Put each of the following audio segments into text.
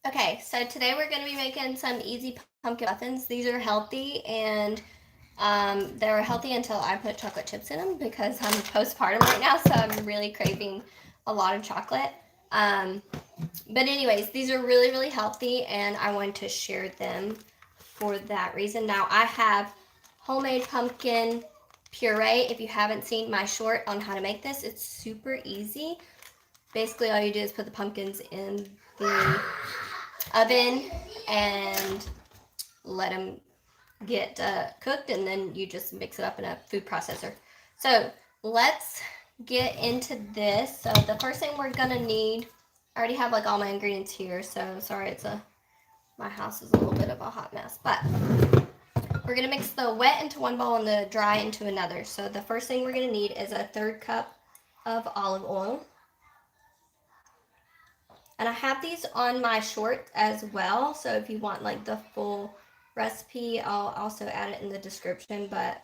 Okay, so today we're going to be making some easy pumpkin muffins. These are healthy, and they were healthy until I put chocolate chips in them because I'm postpartum right now, so I'm really craving a lot of chocolate. Um, but anyways, these are really, really healthy, and I wanted to share them for that reason. Now I have homemade pumpkin puree. If you haven't seen my short on how to make this, it's super easy. Basically, all you do is put the pumpkins in the oven and let them get cooked, and then you just mix it up in a food processor. So let's get into this. So the first thing we're gonna need, I already have like all my ingredients here, so sorry, my house is a little bit of a hot mess, but we're gonna mix the wet into one bowl and the dry into another. So the first thing we're gonna need is a 1/3 cup of olive oil. And I have these on my short as well, so if you want like the full recipe, I'll also add it in the description, but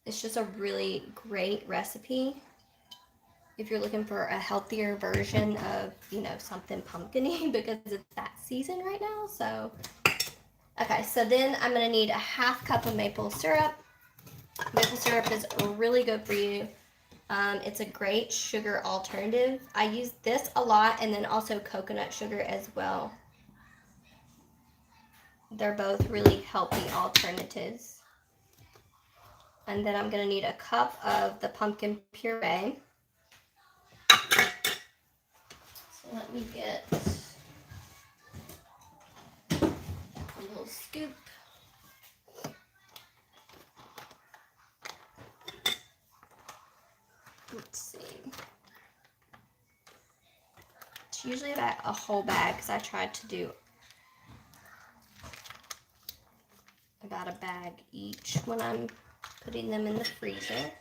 it's just a really great recipe if you're looking for a healthier version of, something pumpkiny because it's that season right now. So, okay, so then I'm gonna need a 1/2 cup of maple syrup. Maple syrup is really good for you. It's a great sugar alternative. I use this a lot, and then also coconut sugar as well. They're both really healthy alternatives. And then I'm going to need a cup of the pumpkin puree. So let me get a little scoop. Let's see. It's usually about a whole bag because I tried to do about a bag each when I'm putting them in the freezer.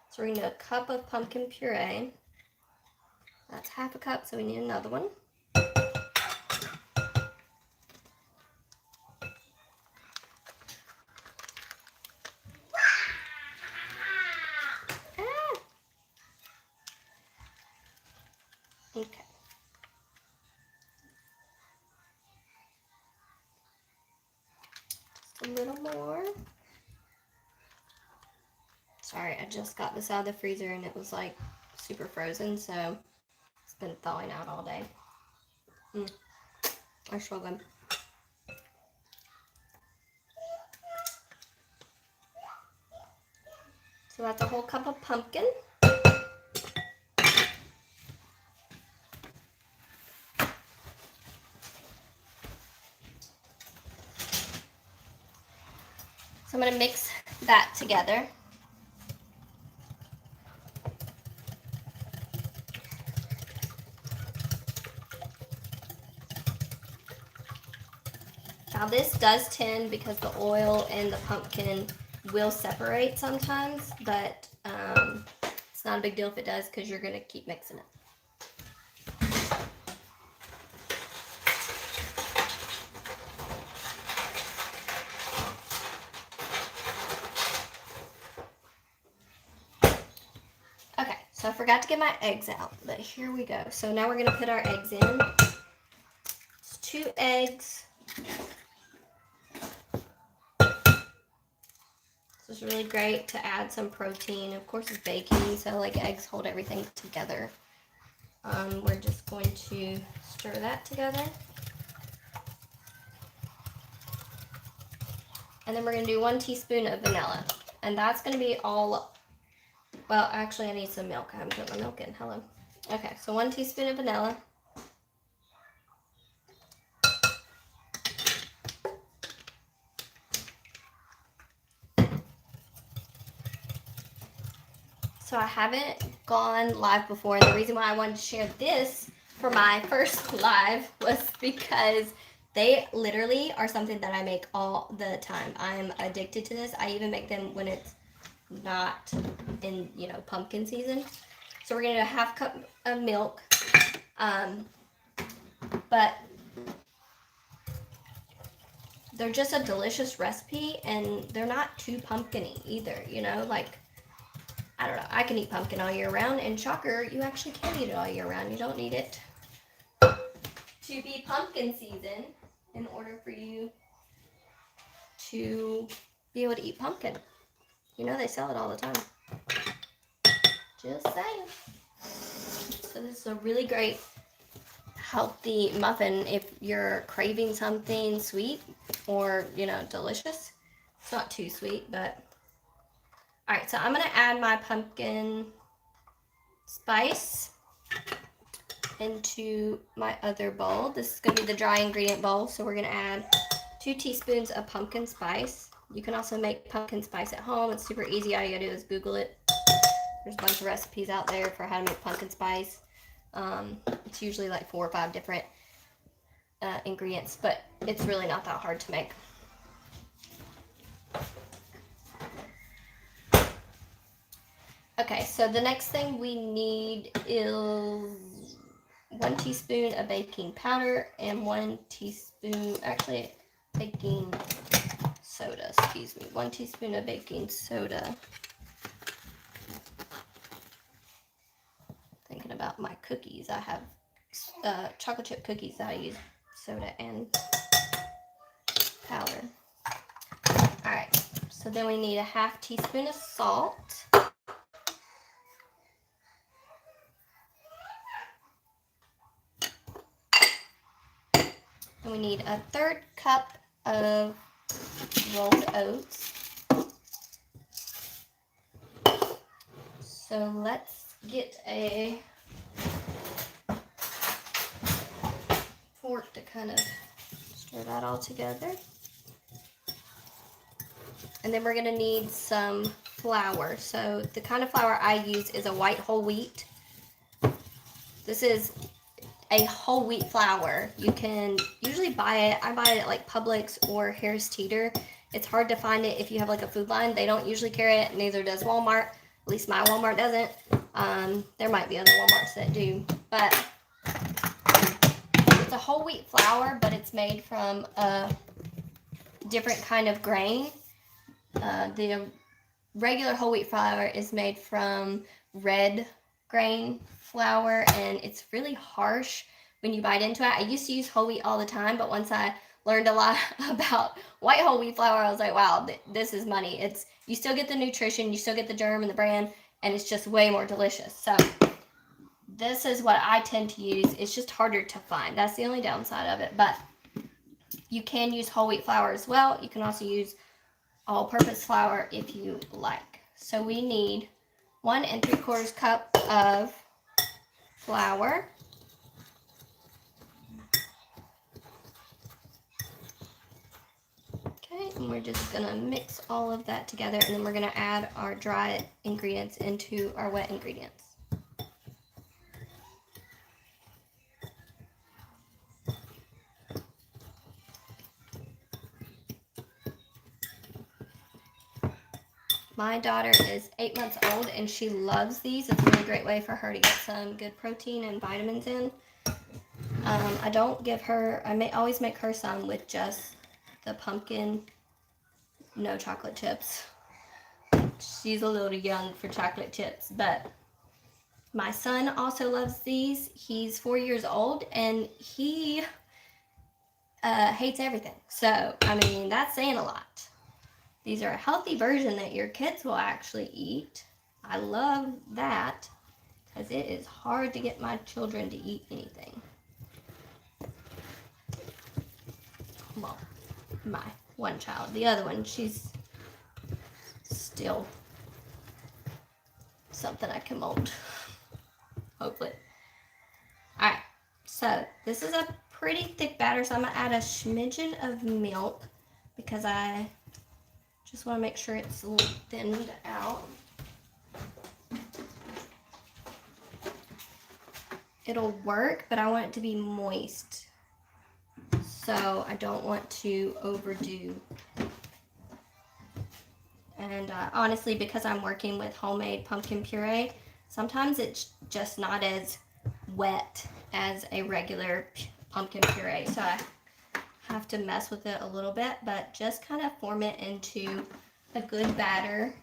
So we're going to do a cup of pumpkin puree. That's 1/2 cup, so we need another one. Okay. Just a little more. Sorry, I just got this out of the freezer and it was like super frozen, so it's been thawing out all day. I'm struggling. So that's a whole cup of pumpkin. So I'm going to mix that together. Now this does tend, because the oil and the pumpkin will separate sometimes, but it's not a big deal if it does because you're going to keep mixing it. Okay, so I forgot to get my eggs out, but here we go. So now we're going to put our eggs in. It's 2 eggs. This is really great to add some protein. Of course, it's baking, so like eggs hold everything together. We're just going to stir that together. And then we're going to do 1 teaspoon of vanilla. And that's going to be all, well, actually I need some milk. I haven't put my milk in. Hello. Okay, so 1 teaspoon of vanilla. So I haven't gone live before, and the reason why I wanted to share this for my first live was because they literally are something that I make all the time. I'm addicted to this. I even make them when it's not in, pumpkin season. So we're going to do a 1/2 cup of milk. But they're just a delicious recipe, and they're not too pumpkin-y either, like, I don't know, I can eat pumpkin all year round, and shocker, you actually can eat it all year round. You don't need it to to be pumpkin season in order for you to be able to eat pumpkin. You know they sell it all the time. Just saying. So this is a really great healthy muffin if you're craving something sweet or, you know, delicious. It's not too sweet, but... Alright, so I'm going to add my pumpkin spice into my other bowl. This is going to be the dry ingredient bowl, so we're going to add 2 teaspoons of pumpkin spice. You can also make pumpkin spice at home. It's super easy. All you gotta do is Google it. There's a bunch of recipes out there for how to make pumpkin spice. It's usually like 4 or 5 different ingredients, but it's really not that hard to make. Okay, so the next thing we need is 1 teaspoon of baking powder and 1 teaspoon, actually baking soda, excuse me, 1 teaspoon of baking soda. Thinking about my cookies, I have chocolate chip cookies that I use soda and powder. Alright, so then we need a 1/2 teaspoon of salt. And we need a 1/3 cup of rolled oats. So let's get a fork to kind of stir that all together. And then we're going to need some flour. So the kind of flour I use is a white whole wheat. This is a whole wheat flour. You can usually buy it. I buy it at like Publix or Harris Teeter. It's hard to find it if you have like a food line. They don't usually carry it, neither does Walmart. At least my Walmart doesn't. There might be other Walmarts that do. But it's a whole wheat flour, but it's made from a different kind of grain. The regular whole wheat flour is made from red grain flour, and it's really harsh when you bite into it. I used to use whole wheat all the time, but once I learned a lot about white whole wheat flour, I was like, wow, this is money. You still get the nutrition, you still get the germ and the bran, and it's just way more delicious. So this is what I tend to use. It's just harder to find. That's the only downside of it, but you can use whole wheat flour as well. You can also use all-purpose flour if you like. So we need 1 3/4 cup of flour. Okay, and we're just gonna mix all of that together, and then we're gonna add our dry ingredients into our wet ingredients. My daughter is 8 months old and she loves these. It's a really great way for her to get some good protein and vitamins in. I don't give her, always make her some with just the pumpkin, no chocolate chips. She's a little young for chocolate chips, but my son also loves these. He's 4 years old and he hates everything. So, I mean, that's saying a lot. These are a healthy version that your kids will actually eat. I love that because it is hard to get my children to eat anything. Well, my one child. The other one, she's still something I can mold. Hopefully. Alright, so this is a pretty thick batter, so I'm going to add a smidgen of milk because I just want to make sure it's a little thinned out. It'll work, but I want it to be moist. So I don't want to overdo. And honestly, because I'm working with homemade pumpkin puree, sometimes it's just not as wet as a regular pumpkin puree. So I have to mess with it a little bit, but just kind of form it into a good batter.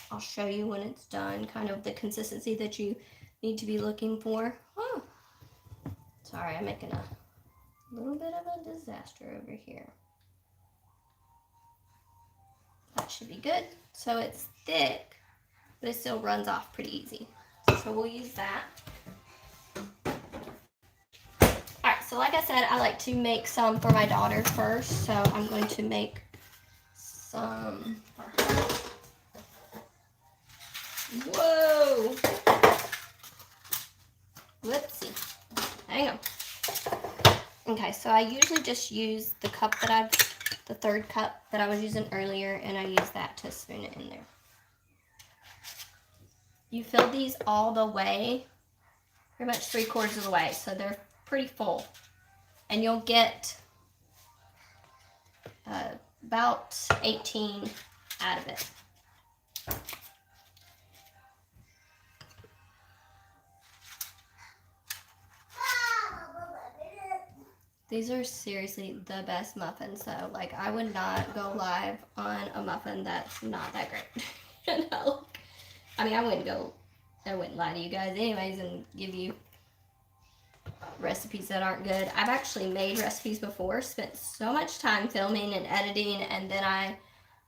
I'll show you when it's done, kind of the consistency that you need to be looking for. Oh, sorry, I'm making a A little bit of a disaster over here. That should be good. So it's thick, but it still runs off pretty easy. So we'll use that. Alright, so like I said, I like to make some for my daughter first. So I'm going to make some for her. Whoa! Whoopsie. Hang on. Okay, so I usually just use the cup that the third cup that I was using earlier, and I use that to spoon it in there. You fill these all the way, pretty much 3/4 of the way, so they're pretty full. And you'll get about 18 out of it. These are seriously the best muffins though. Like, I would not go live on a muffin that's not that great. You know? I mean, I wouldn't lie to you guys anyways and give you recipes that aren't good. I've actually made recipes before, spent so much time filming and editing, and then I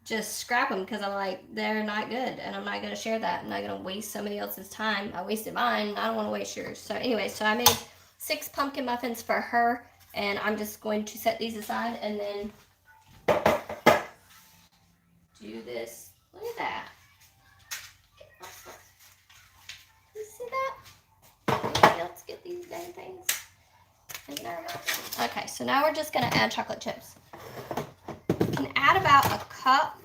just scrap them because I'm like, they're not good, and I'm not going to share that. I'm not going to waste somebody else's time. I wasted mine. I don't want to waste yours. So anyway, so I made 6 pumpkin muffins for her, and I'm just going to set these aside and then do this. Look at that. You see that? Anybody else get these dang things in their muffins? Okay, so now we're just going to add chocolate chips. You can add about a cup.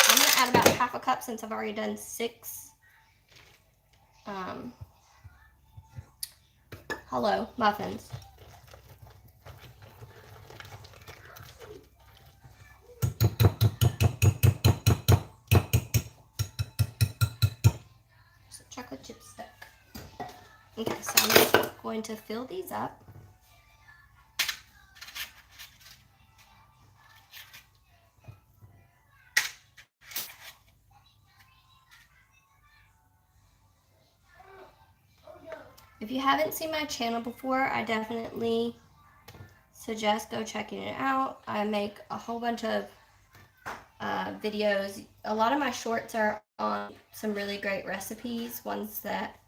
I'm going to add about half a cup since I've already done 6 hello muffins. There's a chocolate chip stick. Okay, so I'm just going to fill these up. If you haven't seen my channel before, I definitely suggest go checking it out. I make a whole bunch of videos. A lot of my shorts are on some really great recipes, ones that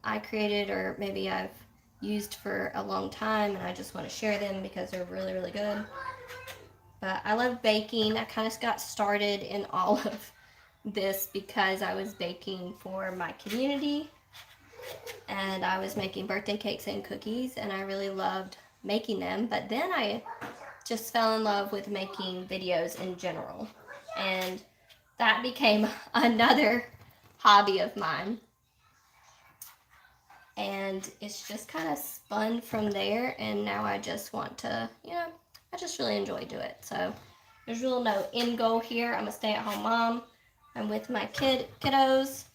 I created or maybe I've used for a long time and I just want to share them because they're really, really good. But I love baking. I kind of got started in all of this because I was baking for my community. And I was making birthday cakes and cookies, and I really loved making them. But then I just fell in love with making videos in general. And that became another hobby of mine. And it's just kind of spun from there, and now I just want to, I just really enjoy doing it. So there's really no end goal here. I'm a stay-at-home mom. I'm with my kiddos.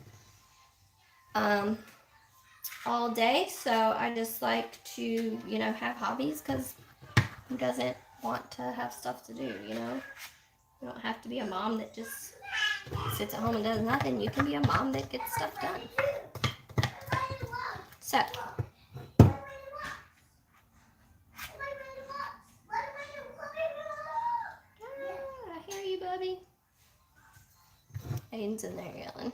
All day, so I just like to, have hobbies, because who doesn't want to have stuff to do, You don't have to be a mom that just sits at home and does nothing. You can be a mom that gets stuff done. So, I hear you, Bubby. Aiden's in there yelling.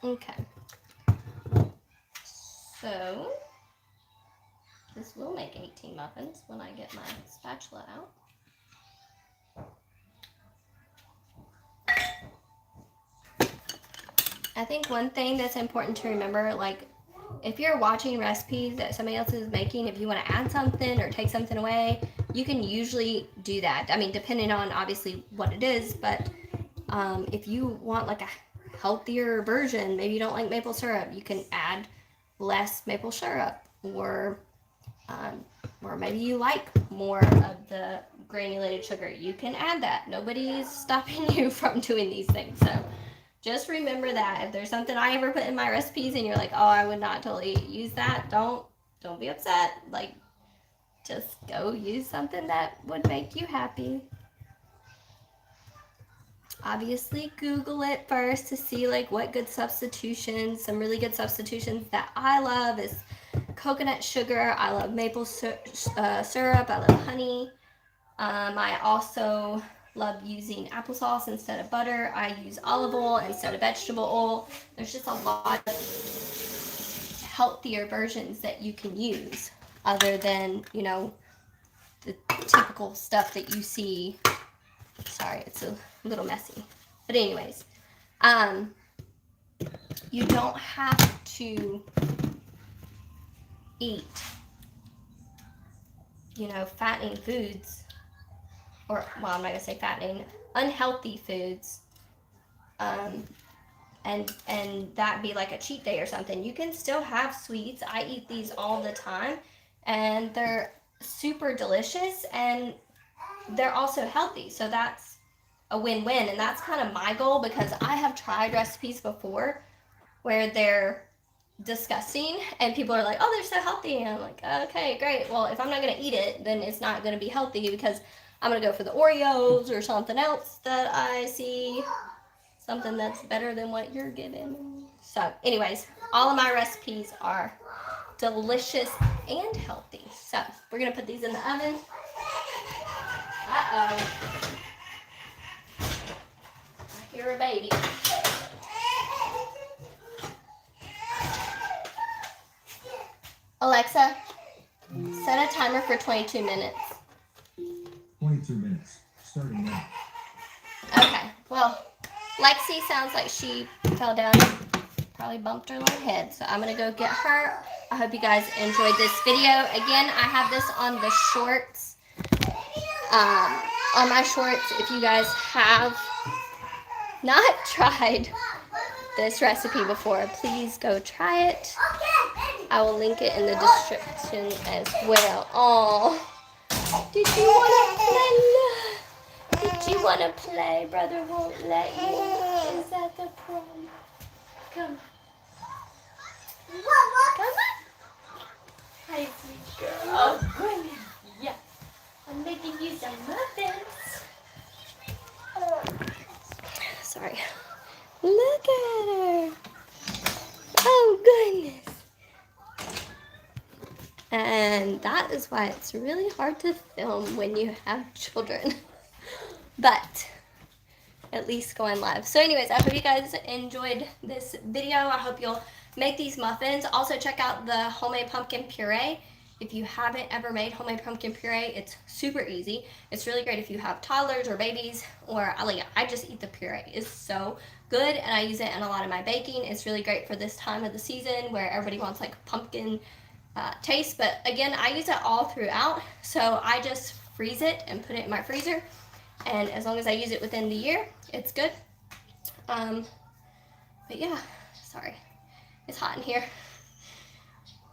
Okay, so this will make 18 muffins when I get my spatula out. I think one thing that's important to remember, like if you're watching recipes that somebody else is making, if you want to add something or take something away, you can usually do that. I mean, depending on obviously what it is, but if you want like a healthier version, maybe you don't like maple syrup, you can add less maple syrup, or maybe you like more of the granulated sugar, you can add that. Nobody's stopping you from doing these things. So just remember that if there's something I ever put in my recipes and you're like, oh, I would not totally use that, don't be upset. Like, just go use something that would make you happy. obviously Google it first to see like what good substitutions. Some really good substitutions that I love is coconut sugar. I love maple syrup. I love honey. I also love using applesauce instead of butter. I use olive oil instead of vegetable oil. There's just a lot of healthier versions that you can use other than, you know, the typical stuff that you see. Sorry, it's a little messy. But anyways, you don't have to eat, you know, fattening foods, or, well, I'm not going to say fattening, unhealthy foods, and that be like a cheat day or something. You can still have sweets. I eat these all the time, and they're super delicious, and they're also healthy. So that's a win-win, and that's kind of my goal, because I have tried recipes before where they're disgusting and people are like, oh, they're so healthy, and I'm like, okay, great. Well, if I'm not going to eat it, then it's not going to be healthy, because I'm going to go for the Oreos or something else that I see, something that's better than what you're giving. So anyways, all of my recipes are delicious and healthy. So we're going to put these in the oven. Uh-oh. I hear a baby. Alexa, set a timer for 22 minutes. 22 minutes, starting now. Okay, well, Lexi sounds like she fell down, probably bumped her little head, so I'm going to go get her. I hope you guys enjoyed this video. Again, I have this on the shorts, on my shorts. If you guys have not tried this recipe before, please go try it. I will link it in the description as well. Oh, did you want to play? Did you want to play? Brother won't let you. Is that the problem? Come. Come on. Hi, sweet girl. Oh, goodness. Yeah. I'm making you some muffins. Sorry. Look at her. Oh, goodness. And that is why it's really hard to film when you have children. But at least going live. So anyways, I hope you guys enjoyed this video. I hope you'll make these muffins. Also check out the homemade pumpkin puree. If you haven't ever made homemade pumpkin puree, it's super easy. It's really great if you have toddlers or babies, or I just eat the puree. It's so good, and I use it in a lot of my baking. It's really great for this time of the season where everybody wants like pumpkin taste. But again, I use it all throughout, so I just freeze it and put it in my freezer. And as long as I use it within the year, it's good. But yeah, sorry, it's hot in here.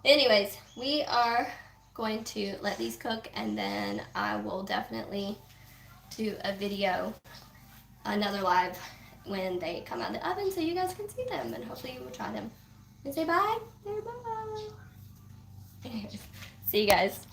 Anyways, we are going to let these cook, and then I will definitely do a video, another live, when they come out of the oven so you guys can see them, and hopefully you will try them. And say bye. Say bye. Anyways, see you guys.